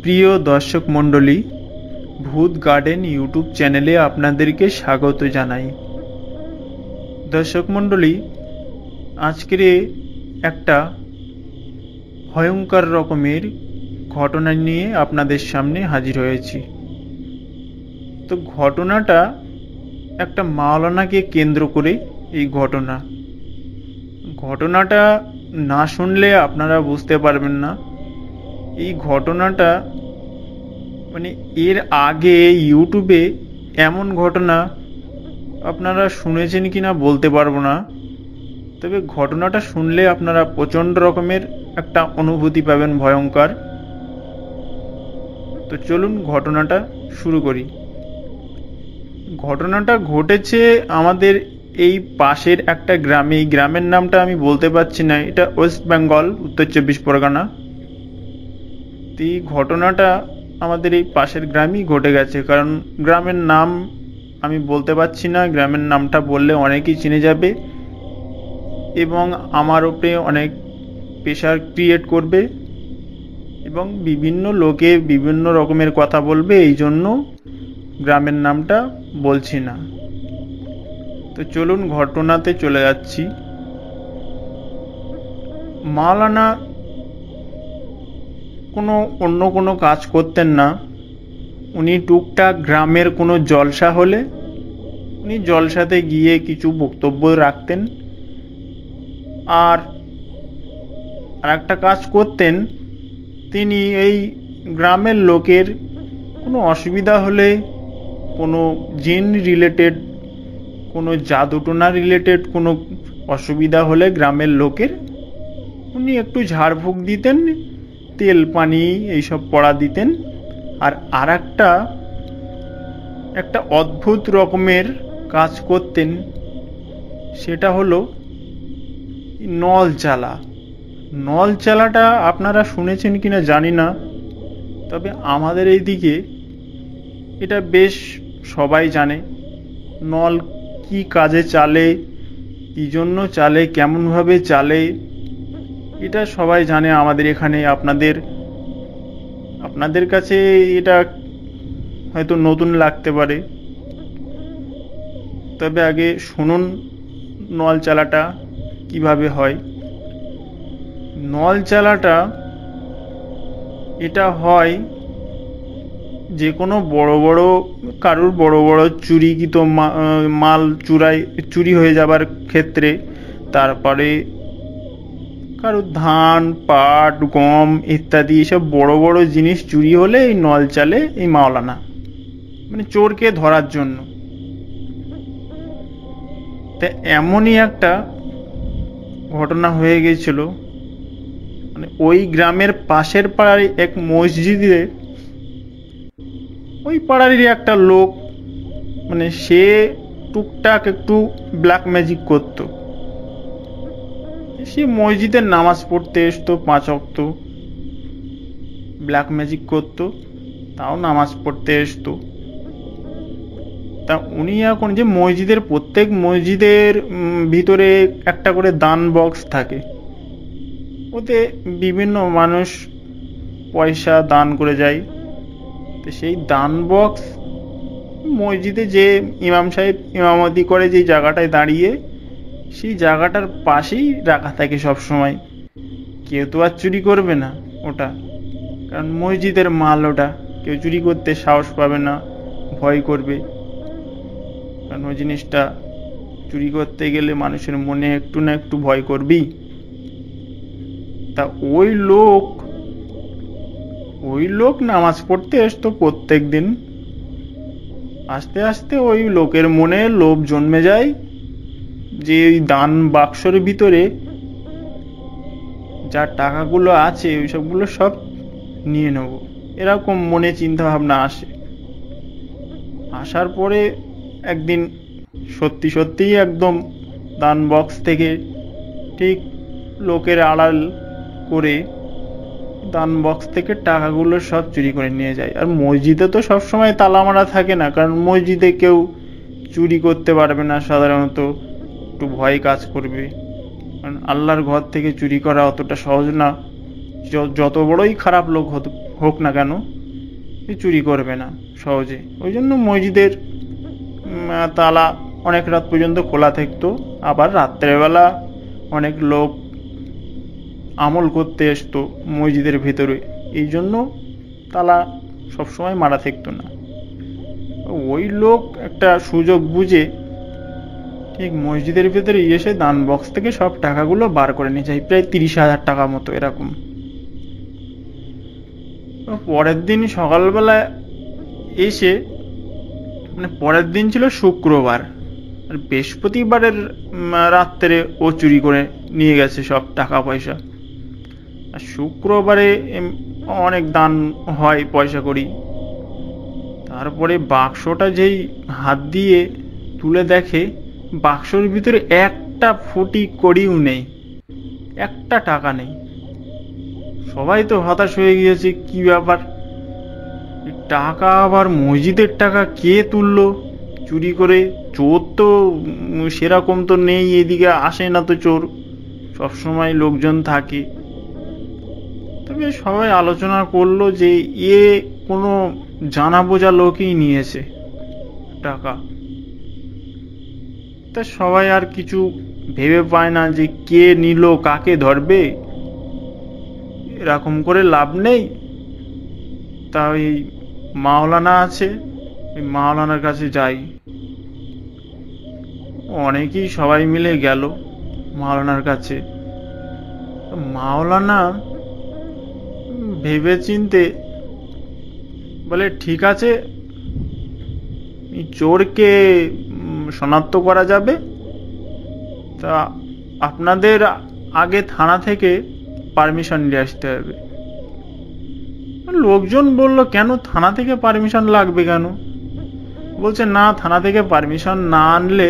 প্রিয় দর্শক মণ্ডলী, ভূত গার্ডেন ইউটিউব চ্যানেলে আপনাদেরকে স্বাগত জানাই। দর্শক মণ্ডলী, আজকের একটা ভয়ঙ্কর রকমের ঘটনা নিয়ে আপনাদের সামনে হাজির হয়েছি। তো ঘটনাটা একটা মাওলানাকে কেন্দ্র করে এই ঘটনাটা না শুনলে আপনারা বুঝতে পারবেন না। এই ঘটনাটা এর আগে ইউটিউবে এমন ঘটনা আপনারা শুনেছেন কিনা বলতে পারবো না, তবে ঘটনাটা শুনলে আপনারা প্রচণ্ড রকমের একটা অনুভূতি পাবেন, ভয়ঙ্কর। তো চলুন ঘটনাটা শুরু করি। ঘটনাটা ঘটেছে আমাদের এই পাশের একটা গ্রামে। এই গ্রামের নামটা আমি বলতে পারছি না, এটা ওয়েস্ট বেঙ্গল, উত্তর 24 পরগনা। তো এই ঘটনাটা আমাদের এই পাশের গ্রামেই ঘটে গেছে, কারণ গ্রামের নাম আমি বলতে পারছি না। গ্রামের নামটা বললে অনেকেই চিনে যাবে এবং আমার উপরে অনেক প্রেশার ক্রিয়েট করবে এবং বিভিন্ন লোকে বিভিন্ন রকমের কথা বলবে, এই জন্য গ্রামের নামটা বলছি না। তো চলুন ঘটনাতে চলে যাচ্ছি। মাওলানা অন্য কোনো কাজ করতেন না। উনি টুকটাক গ্রামের কোনো জলসা হলে উনি জলসাতে গিয়ে কিছু বক্তব্য রাখতেন। আর একটা কাজ করতেন, তিনি এই গ্রামের লোকের কোনো অসুবিধা হলে, কোনো জিন রিলেটেড, কোনো জাদুটোনা রিলেটেড কোনো অসুবিধা হলে গ্রামের লোকের উনি একটু ঝাড়ফুঁক দিতেন, তেল পানি এইসব পড়া দিতেন। আর একটা অদ্ভুত রকমের কাজ করতেন, সেটা হলো নল চালাটা আপনারা শুনেছেন কিনা জানি না, তবে আমাদের এইদিকে এটা বেশ সবাই জানে। নল কি কাজে চালে, কি জন্য চালে, কেমনভাবে চালে, এটা সবাই জানে আমাদের এখানে। আপনাদের কাছে এটা হয়তো নতুন লাগতে পারে, তবে আগে শুনুন নল চালাটা কিভাবে হয়। নল চালাটা এটা হয় যে কোনো কারুর বড় বড় চুরিকৃত মাল চুরি হয়ে যাবার ক্ষেত্রে, তারপরে কারুর ধান, পাট, গম ইত্যাদি এসব বড় বড় জিনিস চুরি হলে এই নল চালে এই মাওলানা, চোরকে ধরার জন্য। তা এমনই একটা ঘটনা হয়ে গেছিল, ওই গ্রামের পাশের পাড়ার এক মসজিদে ওই পাড়ারই একটা লোক, সে টুকটাক একটু ব্ল্যাক ম্যাজিক করত। সে মসজিদের নামাজ পড়তে আসতো 5 ওয়াক্ত, ব্ল্যাক ম্যাজিক করত, তাও নামাজ পড়তে আসতো। তা উনি এখন যে প্রত্যেক মসজিদের ভিতরে একটা করে দান বক্স থাকে, ওতে বিভিন্ন মানুষ পয়সা দান করে যায়। তো সেই দান বক্স মসজিদে যে ইমাম সাহেব ইমামতি করে যে জায়গাটায় দাঁড়িয়ে, সেই জায়গাটার পাশেই রাখা থাকে সব সময়। কেউ তো আর চুরি করবে না ওটা, কারণ মসজিদের মাল, ওটা কেউ চুরি করতে সাহস পাবে না, ভয় করবে। কারণ ওই জিনিসটা চুরি করতে গেলে মানুষের মনে একটু না একটু ভয় করবি। তা ওই লোক নামাজ পড়তে আসতো প্রত্যেক দিন। আস্তে আস্তে ওই লোকের মনে লোভ জন্মে যায় যে ওই দান বাক্সের ভিতরে যা টাকাগুলো আছে ওই সবগুলো সব নিয়ে নেব, এরকম মনে চিন্তা ভাবনা আসে। আসার পরে একদিন সত্যিই একদম দান বক্স থেকে ঠিক লোকের আড়াল করে দান বক্স থেকে টাকাগুলো সব চুরি করে নিয়ে যায়। আর মসজিদে তো সবসময় তালা মারা থাকে না, কারণ মসজিদে কেউ চুরি করতে পারবে না, সাধারণত একটু ভয় কাজ করবে, কারণ আল্লাহর ঘর থেকে চুরি করা অতটা সহজ না। যত বড়ই খারাপ লোক হোক না কেন, চুরি করবে না সহজে। ওই জন্য মসজিদের তালা অনেক রাত পর্যন্ত খোলা থাকতো। আবার রাত্রেবেলা অনেক লোক আমল করতে আসতো মসজিদের ভেতরে, এই জন্য তালা সবসময় মারা থাকতো না। ওই লোক একটা সুযোগ বুঝে ঠিক মসজিদের ভেতরে এসে দান বক্স থেকে সব টাকাগুলো বার করে নিয়ে যায়, প্রায় 30,000 টাকা মতো এরকম। পরের দিন সকালবেলা এসে, মানে পরের দিন ছিল শুক্রবার, আর বৃহস্পতিবারের রাত্রে ও চুরি করে নিয়ে গেছে সব টাকা পয়সা। আর শুক্রবারে অনেক দান হয় পয়সা করি। তারপরে বাক্সটা যেই হাত দিয়ে তুলে দেখে, বাক্সর ভিতরে একটা ফুটি কড়িও নেই, একটা টাকা নেই। সবাই তো হতাশ হয়ে গিয়েছে, কি ব্যাপার, টাকা আবার মসজিদের টাকা কে তুললো চুরি করে? চোর তো সেরকম তো নেই, এদিকে আসে না তো চোর, সবসময় লোকজন থাকে। তবে সবাই আলোচনা করলো যে এ কোনো জানা বোঝা লোকই নিয়েছে টাকা। তা সবাই আর কিছু ভেবে পায় না যে কে নিল, কাকে ধরবে, এরকম করে লাভ নেই। তা ওই মাওলানা আছে, ওই মাওলানার কাছে যাই। অনেকেই সবাই মিলে গেল মাওলানার কাছে। মাওলানা ভেবে চিনতে বলে, ঠিক আছে, চোরকে শনাক্ত করা যাবে, তা আপনাদের আগে থানা থেকে পারমিশন নিয়ে আসতে হবে। লোকজন বলল, কেন থানা থেকে পারমিশন লাগবে কেন? বলছে, না, থানা থেকে পারমিশন না আনলে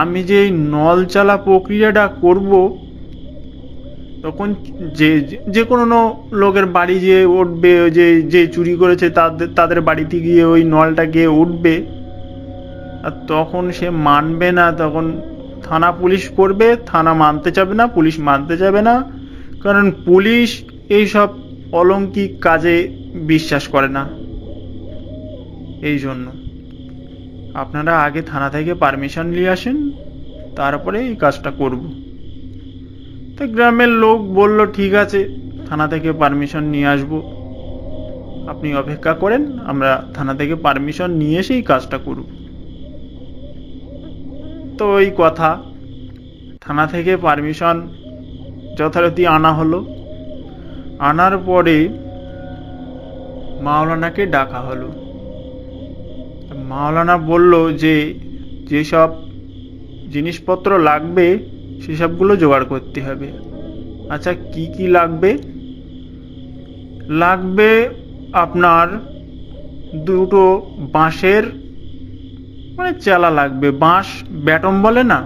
আমি যে নল চালা প্রক্রিয়াটা করব, তখন যে কোনো লোকের বাড়ি যে উঠবে, যে চুরি করেছে তাদের বাড়িতে গিয়ে ওই নলটা গিয়ে উঠবে, আর তখন সে মানবে না, তখন থানা পুলিশ করবে, থানা মানতে যাবে না, পুলিশ মানতে যাবে না, কারণ পুলিশ এইসব অলৌকিক কাজে বিশ্বাস করে না। এই জন্য আপনারা আগে থানা থেকে পারমিশন নিয়ে আসেন, তারপরে এই কাজটা করব। তো গ্রামের লোক বলল, ঠিক আছে, থানা থেকে পারমিশন নিয়ে আসব, আপনি অপেক্ষা করেন, আমরা থানা থেকে পারমিশন নিয়ে এসে এই কাজটা করব। তো ওই কথা, থানা থেকে পারমিশন যথারীতি আনা হলো। আনার পরে মাওলানাকে ডাকা হলো। মাওলানা বলল যে যেসব জিনিসপত্র লাগবে সেসবগুলো জোগাড় করতে হবে। আচ্ছা, কি কি লাগবে? লাগবে আপনার দুটো বাঁশের মানে চেলা লাগবে, বাঁশ ব্যাটম বলে না,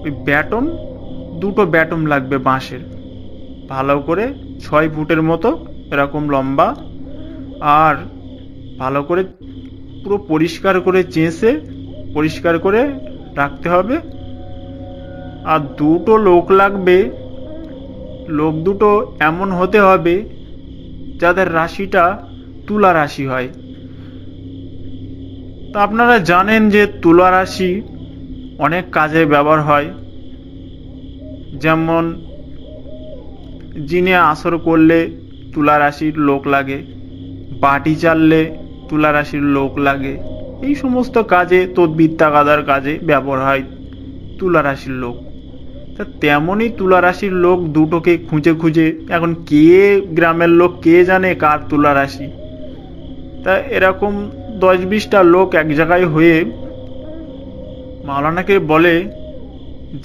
ওই ব্যাটম, দুটো ব্যাটম লাগবে বাঁশের, ভালো করে 6 ফুটের মতো এরকম লম্বা, আর ভালো করে পুরো পরিষ্কার করে চেঁচে পরিষ্কার করে রাখতে হবে। আর দুটো লোক লাগবে, লোক দুটো এমন হতে হবে যাদের রাশিটা তুলা রাশি হয়। তা আপনারা জানেন যে তুলা রাশি অনেক কাজে ব্যবহার হয়, যেমন জিনে আসর করলে তুলা রাশির লোক লাগে, বাটি চাললে তুলা রাশির লোক লাগে, এই সমস্ত কাজে, তদবির তাগাদার কাজে ব্যবহার হয় তুলা রাশির লোক। তা তেমনই তুলা রাশির লোক দুটোকে খুঁজে খুঁজে, এখন কে গ্রামের লোক কে জানে কার তুলা রাশি, তা এরকম 10-20টা লোক এক জায়গায় হয়ে মাওলানাকে বলে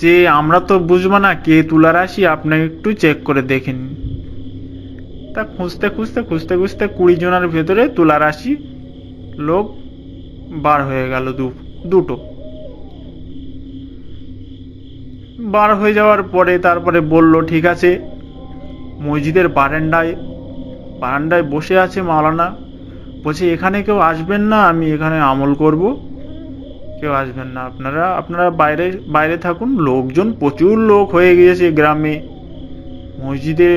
যে আমরা তো বুঝবো না কে তুলা রাশি, আপনি একটু চেক করে দেখেন। তা খুঁজতে খুঁজতে খুঁজতে খুঁজতে 20 জনের ভেতরে তুলা রাশি লোক বার হয়ে গেল, দুটো বার হয়ে যাওয়ার পরে তারপরে বলল, ঠিক আছে, মসজিদের বারান্দায় বসে আছে মাওলানা, বলছে এখানে কেউ আসবেন না, আমি এখানে আমল করব, কেউ আসবেন না, আপনারা বাইরে থাকুন। লোকজন প্রচুর লোক হয়ে গিয়েছে গ্রামে, মসজিদে,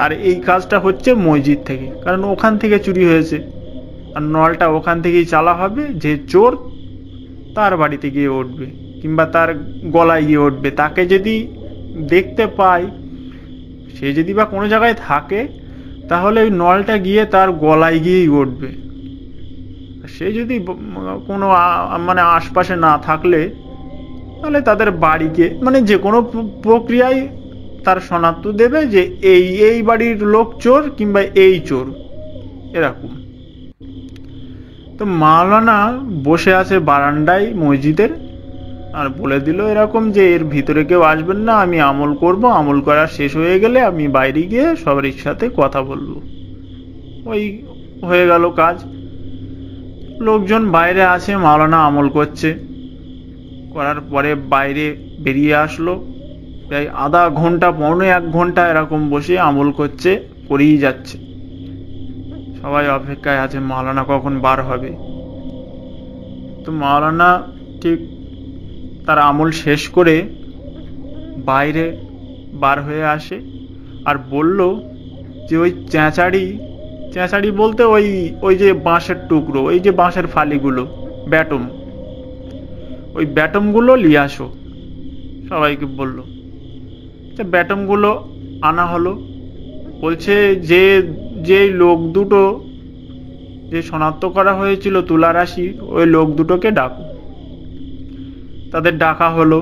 আর এই কাজটা হচ্ছে মসজিদ থেকে, কারণ ওখান থেকে চুরি হয়েছে, আর নলটা ওখান থেকেই চালা হবে। যে চোর তার বাড়িতে গিয়ে উঠবে কিংবা তার গলায় গিয়ে উঠবে, তাকে যদি দেখতে পায়, সে যদি বা কোনো জায়গায় থাকে, তাহলে ওই নলটা গিয়ে তার গলায় গিয়েই উঠবে। সে যদি কোনো মানে আশপাশে না থাকলে, তাহলে তাদের বাড়িকে মানে যে কোনো প্রক্রিয়ায় তার শনাক্ত দেবে যে এই এই বাড়ির লোক চোর কিংবা এই চোর, এরকম। তো মাওলানা বসে আছে বারান্দায় মসজিদের, আর বলে দিল এরকম যে এর ভিতরে কেউ আসবেন না, আমি আমল করব, আমল করা শেষ হয়ে গেলে আমি বাইরে গিয়ে সবার সাথে কথা বলবো। ওই হয়ে গেল কাজ। লোকজন বাইরে আছে, মাওলানা আমল করছে, করার পরে বাইরে বেরিয়ে আসলো। প্রায় আধা ঘন্টা, পৌনে 1 ঘন্টা এরকম বসে আমল করছে, করেই যাচ্ছে। সবাই অপেক্ষায় আছে মাওলানা কখন বার হবে। তো মাওলানা ঠিক তার আমল শেষ করে বাইরে বার হয়ে আসে, আর বলল যে ওই চেঁচাড়ি বলতে ওই যে বাঁশের টুকরো, ওই যে বাঁশের ফালিগুলো, ব্যাটম, ওই ব্যাটমগুলো নিয়ে আসো, সবাইকে বলল। ব্যাটমগুলো আনা হলো। বলছে যে যে লোক দুটো যে শনাক্ত করা হয়েছিল তুলারাশি, ওই লোক দুটোকে ডাকো। তাদের ডাকা হলো।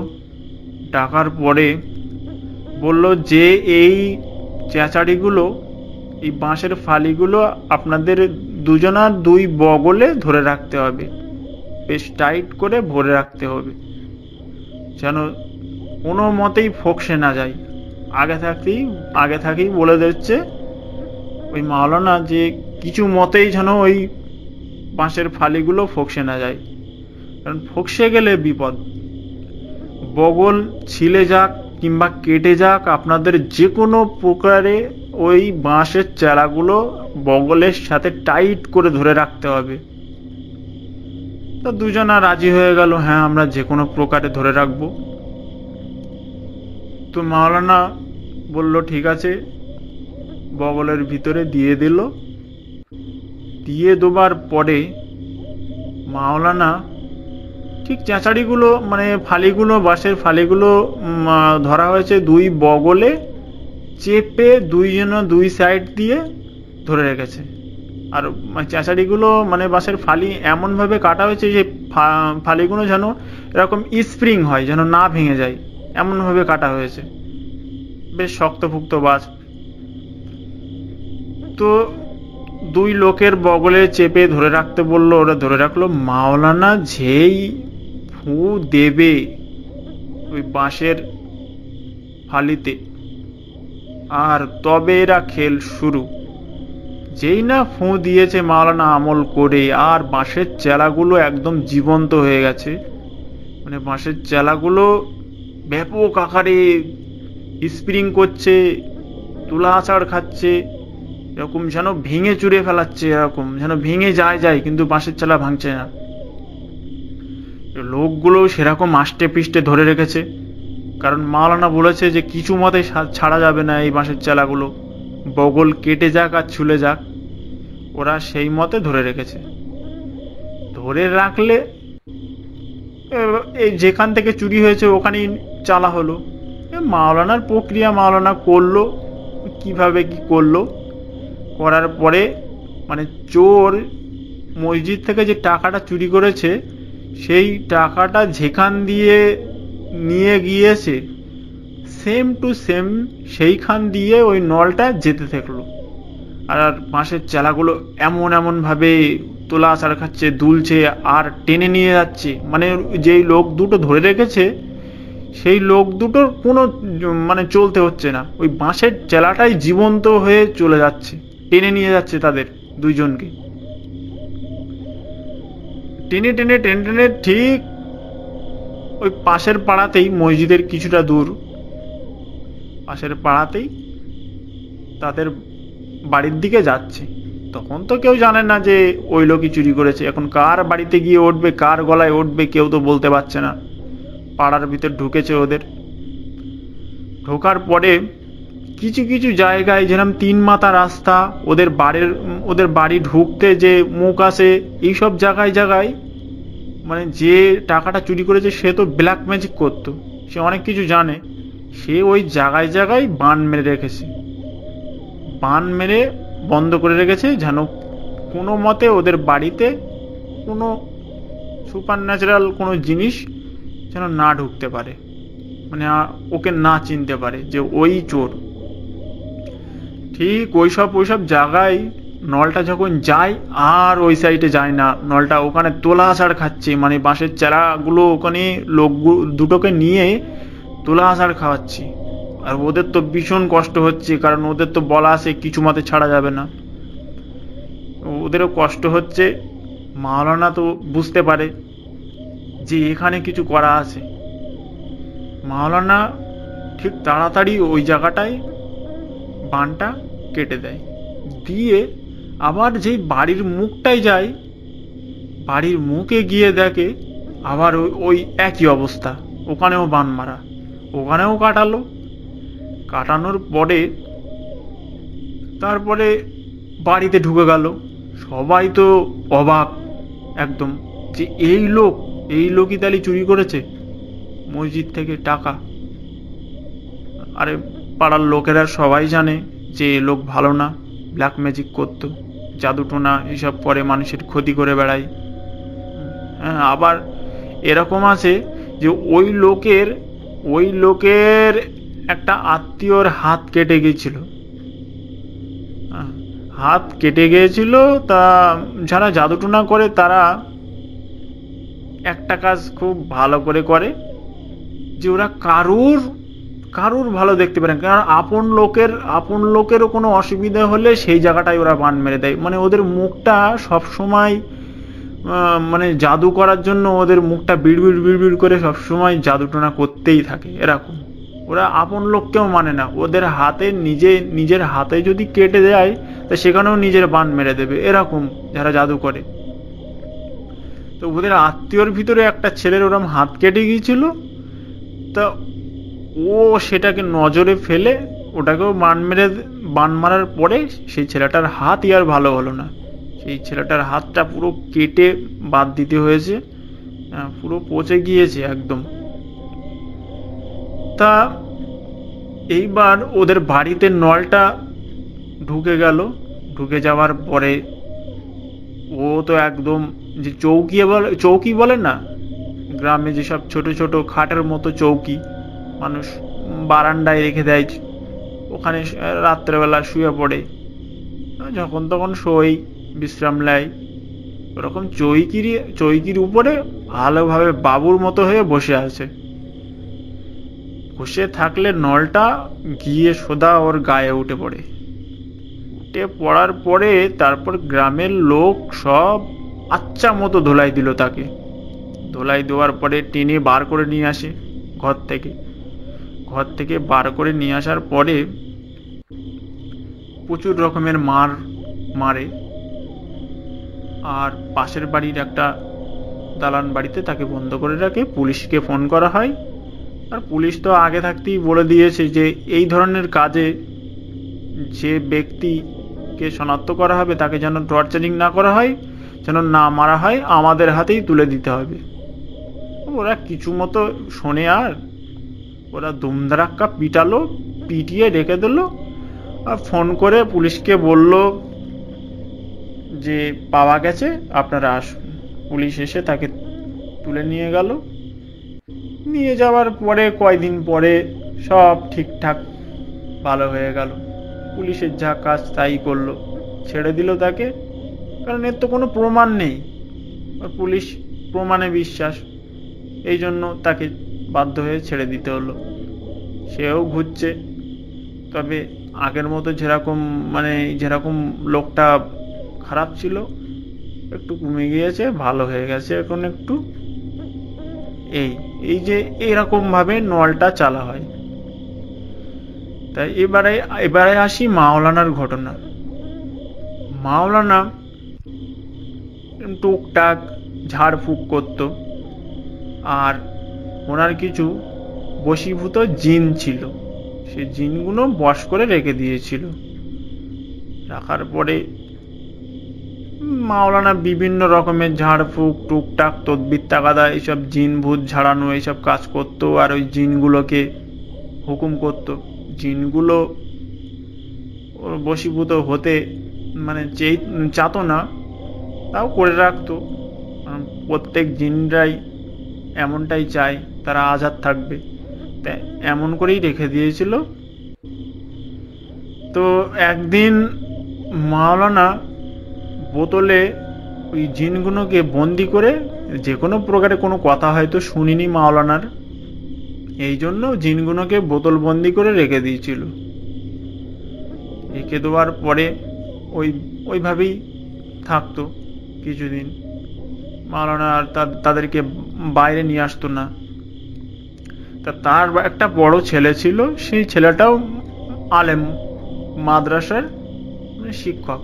ডাকার পরে বলল যে এই চেঁচাড়িগুলো, এই বাঁশের ফালিগুলো আপনাদের দুজনার 2 বগলে ধরে রাখতে হবে, বেশ টাইট করে ভরে রাখতে হবে, যেন কোনো মতেই ফোকসে না যায়। আগে থাকেই বলে দিচ্ছে ওই মাওলানা যে কিছু মতেই যেন ওই বাঁশের ফালিগুলো ফোকসে না যায়, কারণ ফোকসে গেলে বিপদ। বগল ছিলে যাক কিংবা কেটে যাক, আপনাদের যে কোনো প্রকারে ওই বাঁশের চারাগুলো বগলের সাথে টাইট করে ধরে রাখতে হবে। তা দুজনা রাজি হয়ে গেল, হ্যাঁ আমরা যে কোনো প্রকারে ধরে রাখবো। তো মাওলানা বলল ঠিক আছে, বগলের ভিতরে দিয়ে দিল। দিয়ে দেবার পরে মাওলানা ঠিক চেঁচাড়িগুলো মানে ফালিগুলো, বাঁশের ফালিগুলো ধরা হয়েছে 2 বগলে, চেপে 2 জন 2 সাইড দিয়ে ধরে রেখেছে। আর চেঁচাড়িগুলো মানে বাঁশের ফালি এমনভাবে কাটা হয়েছে যে ফালিগুলো যেন এরকম স্প্রিং হয়, যেন না ভেঙে যায়, এমনভাবে কাটা হয়েছে, বেশ শক্তপুক্ত বাঁশ। তো 2 লোকের বগলে চেপে ধরে রাখতে বললো, ওরা ধরে রাখলো। মাওলানা যেই ফু দেবে ওই বাঁশের ফালিতে, আর তবে এরা খেল শুরু। যেই না ফু দিয়েছে মাওলানা আমল করে, আর বাঁশের চেলাগুলো একদম জীবন্ত হয়ে গেছে। মানে বাঁশের চেলাগুলো ব্যাপক আকারে স্প্রিং করছে, তুলা আছাড় খাচ্ছে, এরকম যেন ভেঙে চুরে ফেলাচ্ছে, এরকম যেন ভেঙে যায় কিন্তু বাঁশের চেলা ভাঙছে না। লোকগুলো সেরকম আষ্টে পৃষ্ঠে ধরে রেখেছে, কারণ মাওলানা বলেছে যে কিছু মতে ছাড়া যাবে না এই বাঁশের চেলাগুলো, বগল কেটে যাক আর ছুলে যাক। ওরা সেই মতে ধরে রেখেছে। ধরে রাখলে এই যেখান থেকে চুরি হয়েছে ওখানেই চালা হলো। মাওলানার প্রক্রিয়া মাওলানা করলো, কিভাবে কি করলো, করার পরে মানে চোর মসজিদ থেকে যে টাকাটা চুরি করেছে, সেই টাকাটা যেখান দিয়ে নিয়ে গিয়েছে সেম টু সেম সেইখান দিয়ে ওই নলটা যেতে থাকলো। আর বাঁশের চেলাগুলো এমনভাবে তোলা আছাড় খাচ্ছে, দুলছে আর টেনে নিয়ে যাচ্ছে। মানে যেই লোক দুটো ধরে রেখেছে সেই লোক দুটোর কোনো মানে চলতে হচ্ছে না, ওই বাঁশের চেলাটাই জীবন্ত হয়ে চলে যাচ্ছে, টেনে নিয়ে যাচ্ছে তাদের 2 জনকে। টেনে টেনে টেনে টেনে ঠিক ওই পাশের পাড়াতেই, মসজিদের কিছুটা দূর পাশের পাড়াতেই তাদের বাড়ির দিকে যাচ্ছে। তখন তো কেউ জানে না যে ওই লোকই চুরি করেছে। এখন কার বাড়িতে গিয়ে উঠবে, কার গলায় উঠবে, কেউ তো বলতে পারছে না। পাড়ার ভিতর ঢুকেছে ওদের। ঢোকার পরে কিছু কিছু জায়গায় যেরকম 3 মাথা রাস্তা, ওদের বাড়ি ঢুকতে যে মুখ আসে, এইসব জায়গায় জায়গায় মানে যে টাকাটা চুরি করেছে সে তো ব্ল্যাক ম্যাজিক করতো, সে অনেক কিছু জানে, সে ওই জায়গায় জায়গায় বান মেরে রেখেছে, বান মেরে বন্ধ করে রেখেছে, যেন কোনো মতে ওদের বাড়িতে কোনো সুপার ন্যাচারাল কোনো জিনিস যেন না ঢুকতে পারে, মানে ওকে না চিনতে পারে যে ওই চোর। ঠিক ওইসব জায়গায় নলটা যখন যায় আর ওই সাইডে যায় না, নলটা ওখানে তোলা আষাড় খাচ্ছে, মানে বাঁশের চারাগুলো ওখানে লোক দুটোকে নিয়ে তোলা আষাড় খাওয়াচ্ছে। আর ওদের তো ভীষণ কষ্ট হচ্ছে, কারণ ওদের তো বলা আছে কিছু মতে ছাড়া যাবে না, ওদেরও কষ্ট হচ্ছে। মাওলানা তো বুঝতে পারে যে এখানে কিছু করা আছে, মাওলানা ঠিক তাড়াতাড়ি ওই জায়গাটায় বানটা কেটে দেয়, দিয়ে আবার যেই বাড়ির মুখটায় যায়, বাড়ির মুখে গিয়ে দেখে আবার ওই একই অবস্থা, ওখানেও বান মারা, ওখানেও কাটালো। কাটানোর পরে তারপরে বাড়িতে ঢুকে গেল। সবাই তো অবাক একদম, যে এই লোকই তাহলে চুরি করেছে মসজিদ থেকে টাকা। আরে পাড়ার লোকেরা সবাই জানে যে এ লোক ভালো না, ব্ল্যাক ম্যাজিক করতো, জাদুটোনা এসব করে, মানুষের ক্ষতি করে বেড়ায়। হ্যাঁ, আবার এরকম আছে যে ওই লোকের একটা আত্মীয়র হাত কেটে গিয়েছিল, হাত কেটে গিয়েছিল। তা যারা জাদুটোনা করে তারা একটা কাজ খুব ভালো করে যে ওরা কারুর ভালো দেখতে পারে, কারণ আপন লোকেরও কোনো অসুবিধা হলে সেই জায়গাটায় ওরা বান মেরে দেয়। মানে ওদের মুখটা সবসময় মানে জাদু করার জন্য ওদের মুখটা বিড়বিড় করে সবসময় জাদুটোনা করতেই থাকে এরকম। ওরা আপন লোককেও মানে না, ওদের হাতে নিজের হাতে যদি কেটে দেয় তা সেখানেও নিজের বান মেরে দেবে, এরকম যারা জাদু করে। তো ওদের আত্মীয়র ভিতরে একটা ছেলের ওরম হাত কেটে গিয়েছিল, তা ও সেটাকে নজরে ফেলে ওটাকেও বান মারার পরে সেই ছেলেটার হাতই আর ভালো হলো না, সেই ছেলেটার হাতটা পুরো কেটে বাদ দিতে হয়েছে, পুরো পচে গিয়েছে একদম। তা এইবার ওদের বাড়িতে নলটা ঢুকে যাওয়ার পরে ও তো একদম যে চৌকি বলে না, গ্রামে যেসব ছোট ছোট খাটের মতো চৌকি মানুষ বারান্দায় রেখে দেয়, ওখানে রাত্রেবেলা শুয়ে পড়ে, যখন তখন শোয়, বিশ্রাম নেয়, ওরকম চৌকির উপরে ভালোভাবে বাবুর মতো হয়ে বসে আছে। বসে থাকলে নলটা গিয়ে সোজা ওর গায়ে উঠে পড়ার পরে তারপর গ্রামের লোক সব আচ্ছা মতো ধোলাই দিল তাকে। ধোলাই দেওয়ার পরে টেনে বার করে নিয়ে আসে ঘর থেকে বার করে নিয়ে আসার পরে প্রচুর রকমের মারে। আর পাশের বাড়ির একটা দালান বাড়িতে তাকে বন্ধ করে রাখে, পুলিশকে ফোন করা হয়। আর পুলিশ তো আগে থাকতেই বলে দিয়েছে যে এই ধরনের কাজে যে ব্যক্তিকে শনাক্ত করা হবে তাকে যেন টর্চারিং না করা হয়, যেন না মারা হয়, আমাদের হাতেই তুলে দিতে হবে। ওরা কিছু মতো শোনে, আর ওরা দুমধারাক্কা পিটিয়ে রেখে দিল। আর ফোন করে পুলিশকে বলল যে পাওয়া গেছে, আপনারা আসুন। পুলিশ এসে তাকে তুলে নিয়ে গেল। নিয়ে যাওয়ার পরে কয়দিন পরে সব ঠিকঠাক ভালো হয়ে গেল, পুলিশের যা কাজ তাই করলো, ছেড়ে দিল তাকে, কারণ এর তো কোনো প্রমাণ নেই। পুলিশ প্রমাণে বিশ্বাস, এই জন্য তাকে বাধ্য হয়ে ছেড়ে দিতে হলো। সেও ঘুরছে, তবে আগের মতো যেরকম লোকটা খারাপ ছিল একটু কমে গিয়েছে, ভালো হয়ে গেছে এখন একটু। এই যে এরকম ভাবে নলটা চালা হয়। তাই এবারে আসি মাওলানার ঘটনা। মাওলানা টুকটাক ঝাড়ফুঁক করত, আর ওনার কিছু বশীভূত জিন ছিল, সেই জিনগুলো বশ করে রেখে দিয়েছিল। রাখার পরে মাওলানা বিভিন্ন রকমের ঝাড়ফুঁক টুকটাক তদবির তাগাদা এইসব জিন ভূত ঝাড়ানো এইসব কাজ করতো, আর ওই জিনগুলোকে হুকুম করত। জিনগুলো ওর বশীভূত হতে মানে চাতো না, তাও করে রাখতো। প্রত্যেক জিনরাই এমনটাই চায়, তারা আজাদ থাকবে, তাই এমন করেই রেখে দিয়েছিল। তো একদিন মাওলানা বোতলে ওই জিনগুলোকে বন্দি করে, যে কোনো প্রকারে কোনো কথা হয়তো শুনিনি মাওলানার, এই জন্য জিনগুলোকে বোতল বন্দি করে রেখে দিয়েছিল। রেখে দেওয়ার পরে ওইভাবেই থাকতো কিছুদিন। মাওলানা আর তাদেরকে বাইরে নিয়ে আসতো না। তা তার একটা বড় ছেলে ছিল, সেই ছেলেটাও আলেম, মাদ্রাসার শিক্ষক।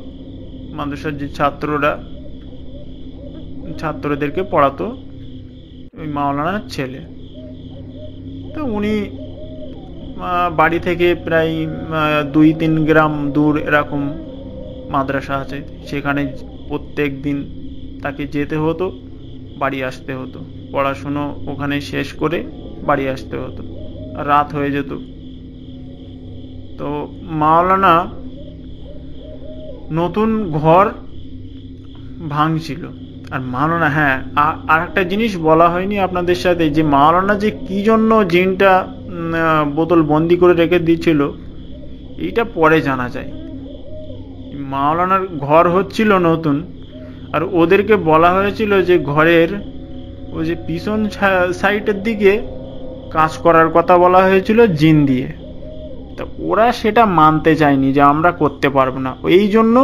মাদ্রাসার যে ছাত্রদেরকে পড়াতো ওই মাওলানার ছেলে। তো উনি বাড়ি থেকে প্রায় 2-3 গ্রাম দূর এরকম মাদ্রাসা আছে, সেখানে প্রত্যেক দিন তাকে যেতে হতো, বাড়ি আসতে হতো। পড়াশুনো ওখানে শেষ করে বাড়ি আসতে হতো, রাত হয়ে যেত। তো মাওলানা নতুন ঘর ভাঙছিল। আর মাওলানা, হ্যাঁ, আর একটা জিনিস বলা হয়নি আপনাদের সাথে, যে মাওলানা যে কি জন্য জিনটা বোতল বন্দি করে রেখে দিয়েছিল, এইটা পরে জানা যায়। মাওলানার ঘর হচ্ছিল নতুন, আর ওদেরকে বলা হয়েছিল যে ঘরের ওই যে পিছন সাইডের দিকে কাজ করার কথা বলা হয়েছিল জিন দিয়ে। তা ওরা সেটা মানতে চায়নি যে আমরা করতে পারবো না, এই জন্য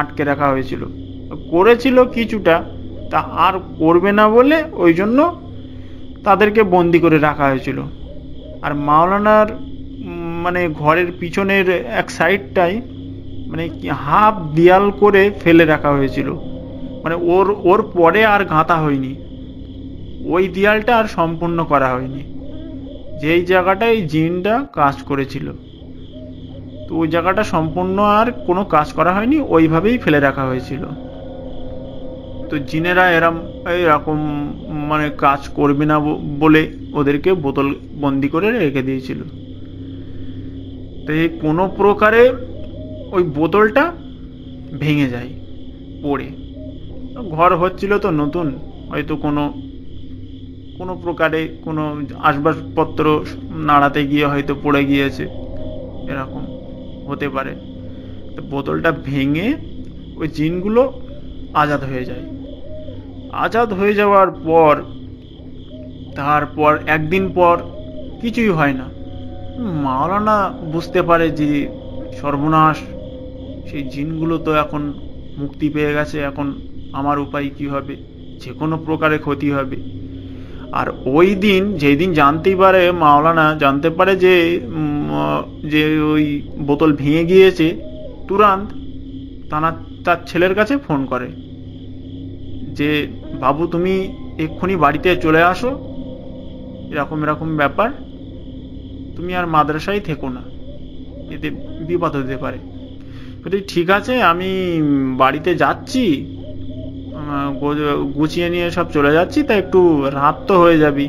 আটকে রাখা হয়েছিল। করেছিল কিছুটা, তা আর করবে না বলে ওই জন্য তাদেরকে বন্দি করে রাখা হয়েছিল। আর মাওলানার মানে ঘরের পিছনের এক সাইডটাই মানে হাফ দেয়াল করে ফেলে রাখা হয়েছিল, মানে ওর পরে আর গাঁথা হয়নি, ওই দেয়ালটা আর সম্পূর্ণ করা হয়নি। যেই জায়গাটায় জিনটা কাজ করেছিল, তো ওই জায়গাটা সম্পূর্ণ আর কোনো কাজ করা হয়নি, ওইভাবেই ফেলে রাখা হয়েছিল। তো জিনেরা এরকম মানে কাজ করবে না বলে ওদেরকে বোতল বন্দি করে রেখে দিয়েছিল। তো এই কোনো প্রকারে ওই বোতলটা ভেঙে যায় পড়ে। ঘর হচ্ছিল তো নতুন, হয়তো কোনো প্রকারে কোনো আসবাবপত্র নাড়াতে গিয়ে হয়তো পড়ে গিয়েছে, এরকম হতে পারে। তো বোতলটা ভেঙে ওই জিনগুলো আজাদ হয়ে যায়। আজাদ হয়ে যাওয়ার পর তারপর একদিন পর কিছুই হয় না। মাওলানা বুঝতে পারে যে সর্বনাশ, সেই জিনগুলো তো এখন মুক্তি পেয়ে গেছে, এখন আমার উপায় কি হবে, যে কোনো প্রকারে ক্ষতি হবে। আর ওই দিন যেই দিন মাওলানা জানতে পারে যে ওই বোতল ভেঙে গিয়েছে, তুরন্ত তার ছেলের কাছে ফোন করে যে বাবু তুমি এক্ষুনি বাড়িতে চলে আসো, এরকম ব্যাপার, তুমি আর মাদ্রাসায় থেকো না, এতে বিপদ হতে পারে। ঠিক আছে, আমি বাড়িতে যাচ্ছি, গুছিয়ে নিয়ে সব চলে যাচ্ছি, তা একটু রাত তো হয়ে যাবি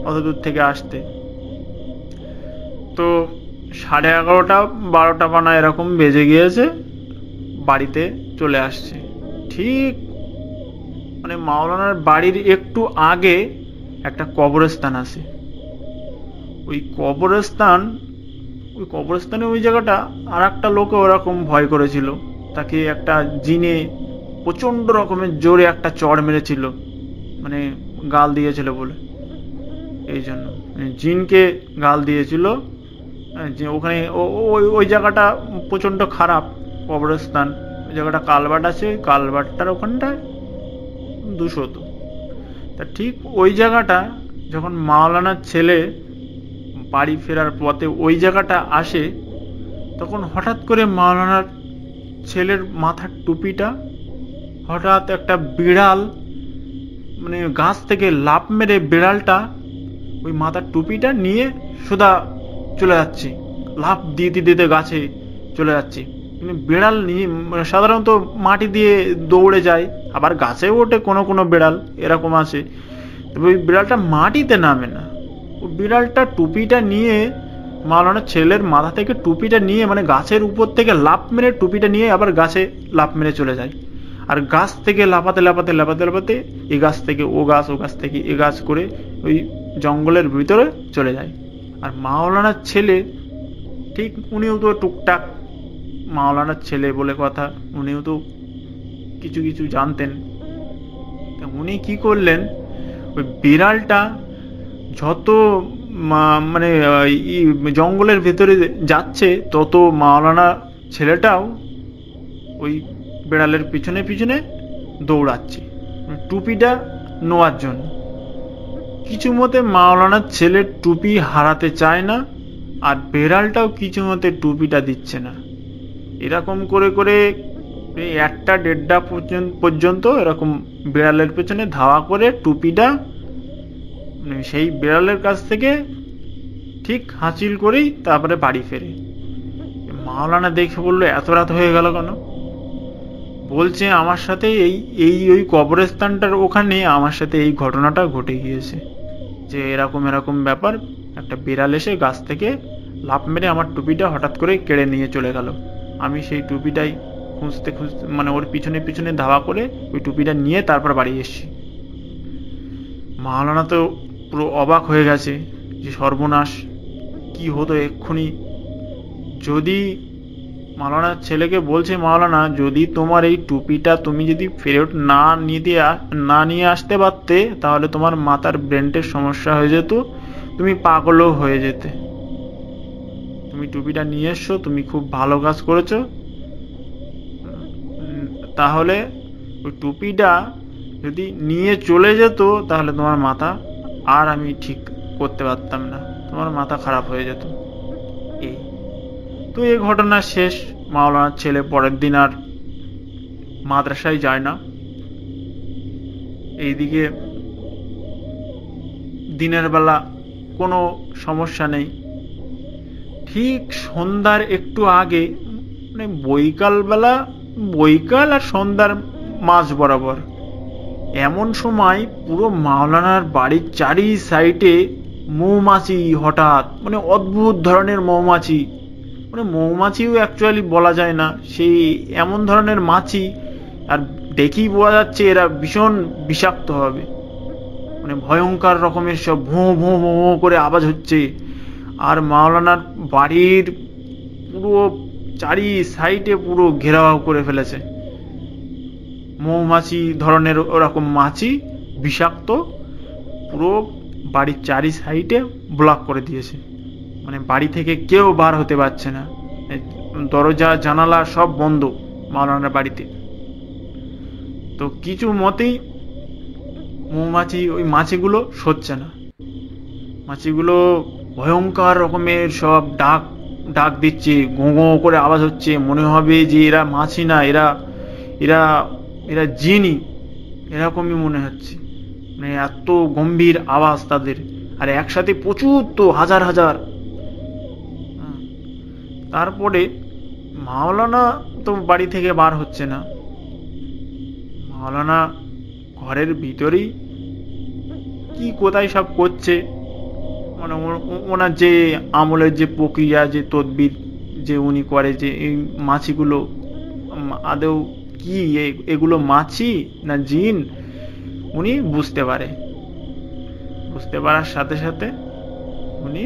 অত দূর থেকে আসতে। তো 11:30 12টা বানা এরকম বেজে গিয়েছে, বাড়িতে চলে আসছে। ঠিক মানে মাওলানার বাড়ির একটু আগে একটা কবরস্থান আছে। ওই কবরস্থানে ওই জায়গাটা আর একটা লোকে ওরকম ভয় করেছিল, তাকে একটা জিনে প্রচন্ড রকমের জোরে একটা চড় মেরেছিল, মানে গাল দিয়েছিল বলে, এই জন্য জিনকে গাল দিয়েছিল। যে ওখানে ওই জায়গাটা প্রচন্ড খারাপ কবরস্থান, ওই জায়গাটা কালভার্ট আছে, ওই কালভার্টটার ওখানটায় দূষিত। তা ঠিক ওই জায়গাটা যখন মাওলানার ছেলে বাড়ি ফেরার পথে ওই জায়গাটা আসে, তখন হঠাৎ করে মাওলানার ছেলের মাথার টুপিটা হঠাৎ একটা বিড়াল, মানে গাছ থেকে লাফ মেরে বিড়ালটা ওই মাথার টুপিটা নিয়ে সোজা চলে যাচ্ছে, লাফ দিতে দিতে গাছে চলে যাচ্ছে। কিন্তু বিড়াল সাধারণত মাটি দিয়ে দৌড়ে যায়, আবার গাছেও ওঠে কোনো কোনো বিড়াল, এরকম আছে। তবে ওই বিড়ালটা মাটিতে নামে না, ওই বিড়ালটা টুপিটা নিয়ে, মাওলানার ছেলের মাথা থেকে টুপিটা নিয়ে, মানে গাছের উপর থেকে লাফ মেরে টুপিটা নিয়ে আবার গাছে লাফ মেরে চলে যায়। আর গাছ থেকে লাফাতে লাফাতে লাফাতে লাফাতে এ গাছ থেকে ও গাছ, ও গাছ থেকে এ গাছ করে ওই জঙ্গলের ভিতরে চলে যায়। আর মাওলানার ছেলে ঠিক, উনিও তো টুকটাক মাওলানার ছেলে বলে কথা, উনিও তো কিছু কিছু জানতেন। উনি কি করলেন, ওই বিড়ালটা যত মানে জঙ্গলের ভেতরে যাচ্ছে তত মাওলানা ছেলেটাও ওই বিড়ালের পিছনে পিছনে দৌড়াচ্ছে টুপিটা নেওয়ার জন্য। কিছু মতে মাওলানার ছেলের টুপি হারাতে চায় না, আর বিড়ালটাও কিছু মতে টুপিটা দিচ্ছে না। এরকম করে করে 1টা 1:30 পর্যন্ত এরকম বিড়ালের পেছনে ধাওয়া করে টুপিটা সেই বিড়ালের কাছ থেকে ঠিক হাসিল করেই তারপরে বাড়ি ফেরে। মাওলানা দেখে বললো, এত রাত হয়ে গেল কেন? বলছে, আমার সাথে ওই কবরস্থানটার ওখানে আমার সাথে এই ঘটনাটা ঘটে গিয়েছে, যে এরকম এরকম ব্যাপার, একটা বিড়াল এসে গাছ থেকে লাফ মেরে আমার টুপিটা হঠাৎ করে কেড়ে নিয়ে চলে গেল। আমি সেই টুপিটাই খুঁজতে খুঁজতে, মানে ওর পিছনে পিছনে ধাওয়া করে ওই টুপিটা নিয়ে তারপর বাড়ি এসেছি। মাওলানা তো পুরো অবাক হয়ে গেছে যে সর্বনাশ, কি হতো এক্ষুনি যদি। মাওলানার ছেলেকে বলছে, মাওলানা, যদি তোমার এই টুপিটা তুমি যদি ফেরত না নিয়ে আসতে পারতে, তাহলে তোমার মাথার ব্রেনের সমস্যা হয়ে যেত, তুমি পাগলও হয়ে যেতে। তুমি টুপিটা নিয়ে এসছো, তুমি খুব ভালো কাজ করেছো। তাহলে ওই টুপিটা যদি নিয়ে চলে যেত, তাহলে তোমার মাথা আর আমি ঠিক করতে পারতাম না, তোমার মাথা খারাপ হয়ে যেত। এই তো এই ঘটনা শেষ। মাওলানার ছেলে পরের দিন আর মাদ্রাসায় যায় না। এইদিকে দিনের বেলা কোনো সমস্যা নেই। ঠিক সন্ধ্যার একটু আগে, মানে বৈকাল আর সন্ধ্যার মাঝ বরাবর এমন সময় পুরো মাওলানার বাড়ির চারি সাইডে মৌমাছি, হঠাৎ মানে অদ্ভুত ধরনের মৌমাছি, মানে মৌমাছিও অ্যাকচুয়ালি বলা যায় না, সেই এমন ধরনের মাছি। আর দেখেই বোঝা যাচ্ছে এরা ভীষণ বিষাক্ত হবে, মানে ভয়ঙ্কর রকমের সব ভোঁ ভোঁ ভোঁ করে আওয়াজ হচ্ছে। আর মাওলানার বাড়ির পুরো চারি সাইডে পুরো ঘেরাও করে ফেলেছে মৌমাছি ধরনের, ওরকম মাছি বিষাক্ত, পুরো বাড়ির চারি সাইডে ব্লক করে দিয়েছে। মানে বাড়ি থেকে কেউ বার হতে পারছে না, দরজা জানালা সব বন্ধ মাওলানার বাড়িতে। তো কিছু মতেই মৌমাছি, ওই মাছিগুলো সরছে না। মাছিগুলো ভয়ঙ্কর রকমের সব ডাক দিচ্ছে, গোঁ গোঁ করে আওয়াজ হচ্ছে। মনে হবে যে এরা মাছি না, এরা এরা এরা জিনি, এরকমই মনে হচ্ছে। মানে এত গম্ভীর আওয়াজ তাদের, আর একসাথে প্রচুর, তো হাজার হাজার। তারপরে মাওলানা তো বাড়ি থেকে বার হচ্ছে না। মাওলানা ঘরের ভিতরেই কি কোথায় সব করছে, মানে ওনার যে আমলের যে প্রক্রিয়া, যে তদবির যে উনি করে, যে এই মাছিগুলো আদৌ কি, এগুলো মাছি না জিন, উনি বুঝতে পারার সাথে সাথে উনি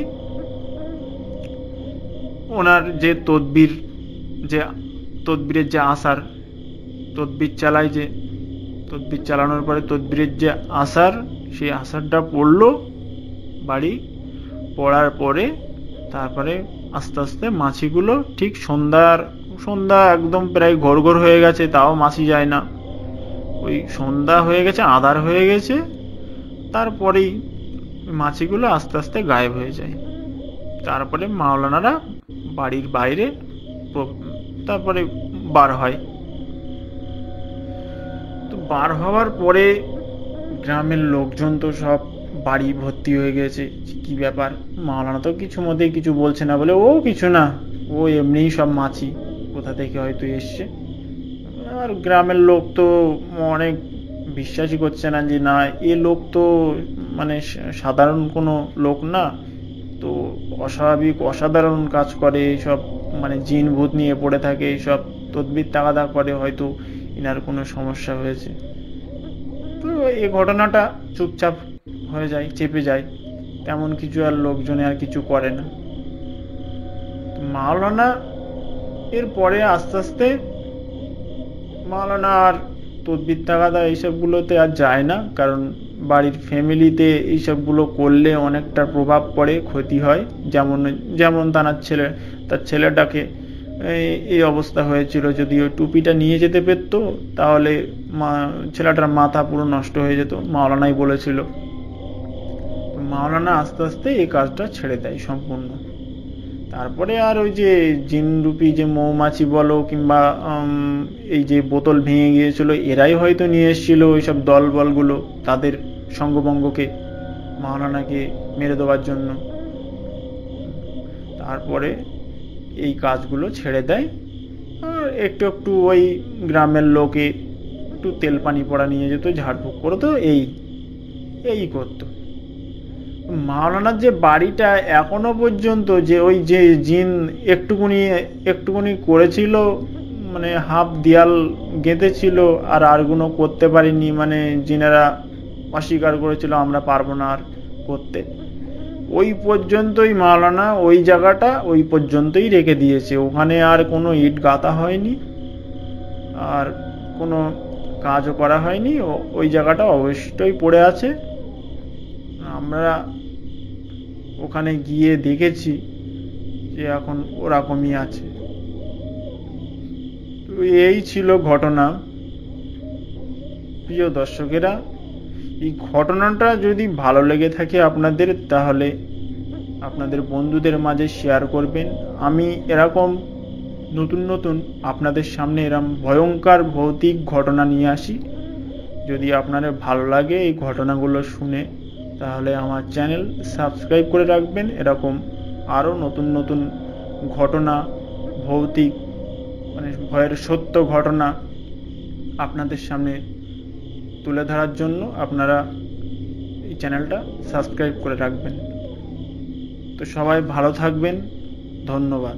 ওনার যে তদবিরের যে আসার, তদবির চালায়, যে তদবির চালানোর পরে তদবিরের যে আসার, সেই আসারটা পড়লো বাড়ি, পড়ার পরে তারপরে আস্তে আস্তে মাছিগুলো ঠিক সন্ধ্যা একদম প্রায় ঘর হয়ে গেছে, তাও মাছি যায় না। ওই সন্ধ্যা হয়ে গেছে, আঁধার হয়ে গেছে, তারপরেই মাছিগুলো আস্তে আস্তে গায়েব হয়ে যায়। তারপরে মাওলানারা বাড়ির বাইরে তারপরে বার হয়। তো বার হওয়ার পরে গ্রামের লোকজন তো সব বাড়ি ভর্তি হয়ে গেছে, কি কি ব্যাপার, মাওলানা তো কিছু মতেই কিছু বলছে না, বলে ও কিছু না, ও এমনিই সব মাছি, কোথা থেকে হয়তো এসছে। আর গ্রামের লোক তো অনেক বিশ্বাসই করছে না যে না, এ লোক তো মানে সাধারণ কোনো লোক না, তো অস্বাভাবিক অসাধারণ কাজ করে, সব মানে জিন ভূত নিয়ে পড়ে থাকে, সব তদবির তাগাদা করে, হয়তো ইনার কোনো সমস্যা হয়েছে। তো এই ঘটনাটা চুপচাপ হয়ে যায়, চেপে যায়, তেমন কিছু আর লোকজনে আর কিছু করে না। মাওলানা এরপরে আস্তে আস্তে মাওলানা আর তদবির তাগাদা এইসবগুলোতে আর যায় না, কারণ বাড়ির ফ্যামিলিতে এইসবগুলো করলে অনেকটা প্রভাব পড়ে, ক্ষতি হয়। যেমন যেমন তার ছেলেটাকে এই অবস্থা হয়েছিল, যদি ওই টুপিটা নিয়ে যেতে পারত তাহলে ছেলেটার মাথা পুরো নষ্ট হয়ে যেত, মাওলানাই বলেছিল। মাওলানা আস্তে আস্তে এই কাজটা ছেড়ে দেয় সম্পূর্ণ। তারপরে আর ওই যে জিনরূপী যে মৌমাছি বলো কিংবা এই যে বোতল ভেঙে গিয়েছিল, এরাই হয়তো নিয়ে এসেছিল ওইসব দল বলগুলো তাদের সঙ্গভঙ্গকে মাওলানাকে মেরে দেওয়ার জন্য। তারপরে এই কাজগুলো ছেড়ে দেয়, আর একটু একটু ওই গ্রামের লোকে একটু তেল পানি পড়া নিয়ে যেত, ঝাড়ফুঁক করতো, এই করতো। মাওলানার যে বাড়িটা এখনো পর্যন্ত যে ওই যে জিন একটুকুনি করেছিল, মানে হাফ দেয়াল গেঁথেছিল আর আরগুলো করতে পারিনি, মানে জিনেরা অস্বীকার করেছিল আমরা পারবো না আর করতে, ওই পর্যন্তই মাওলানা ওই জায়গাটা ওই পর্যন্তই রেখে দিয়েছে। ওখানে আর কোনো ইট গাঁথা হয়নি, আর কোনো কাজও করা হয়নি, ওই জায়গাটা অবশ্যই পড়ে আছে। আমরা ওখানে গিয়ে দেখেছি যে এখন ওরকমই আছে। তো এই ছিল ঘটনা। প্রিয় দর্শকেরা, এই ঘটনাটা যদি ভালো লেগে থাকে আপনাদের, তাহলে আপনাদের বন্ধুদের মাঝে শেয়ার করবেন। আমি এরকম নতুন নতুন আপনাদের সামনে এরকম ভয়ঙ্কর ভৌতিক ঘটনা নিয়ে আসি। যদি আপনাদের ভালো লাগে এই ঘটনাগুলো শুনে, তাহলে আমার চ্যানেল সাবস্ক্রাইব করে রাখবেন। এরকম আরও নতুন নতুন ঘটনা, ভৌতিক মানে ভয়ের সত্য ঘটনা আপনাদের সামনে তুলে ধরার জন্য আপনারা এই চ্যানেলটা সাবস্ক্রাইব করে রাখবেন। তো সবাই ভালো থাকবেন, ধন্যবাদ।